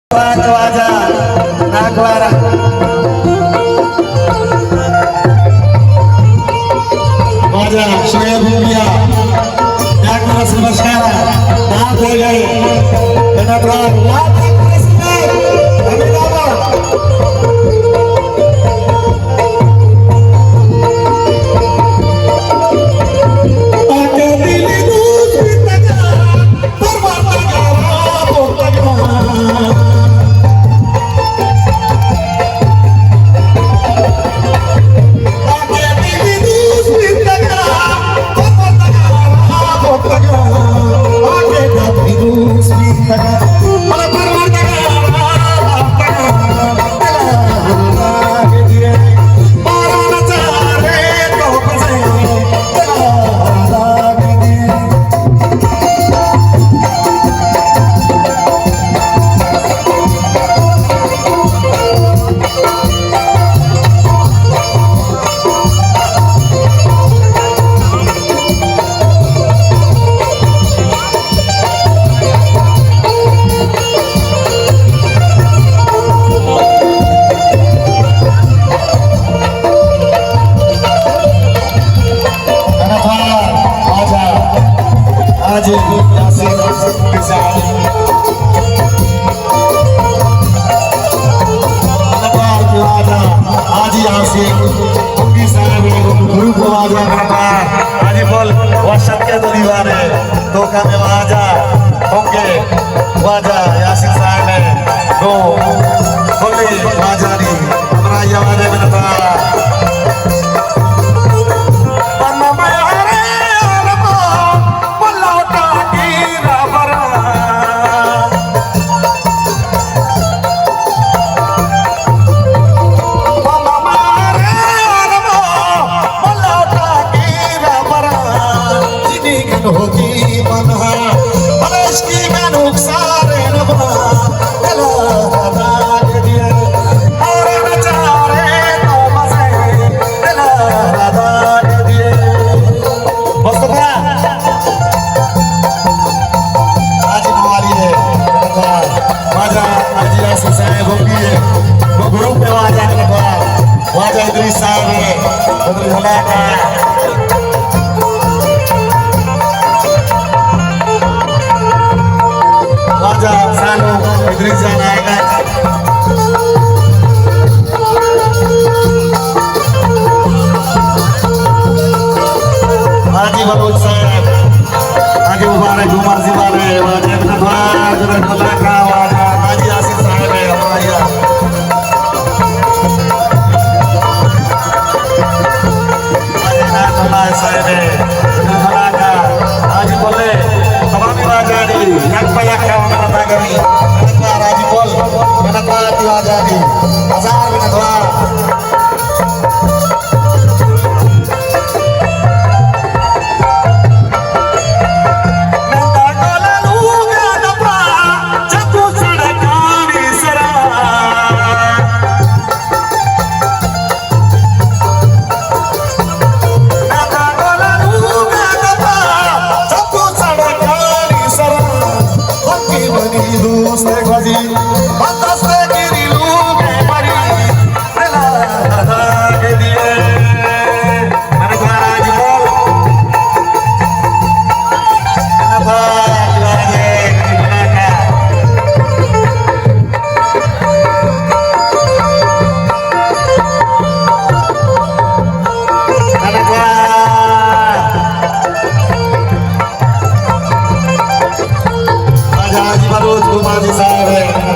Wajah Nagwara wajah Syekh Bulia yang masih masyara tak boleh benar-benar wajah presiden kami kabar तो कमे wajah Yasin Saane do boleh wajari raya wajah benata wajah Idris Saane Putri Hanaka wajah Sanu Idris Hanaka Haji Balut Saab Haji Mubarak Umar Zibare wajah Kedua Putri Hanaka wajah Haji Yasin Saane Raya saya Hanaka Haji boleh tamami wajadi yang banyak yang menatagami Haji Pol menatati wajadi Azhar menatwa Haji Balut Umar Zibare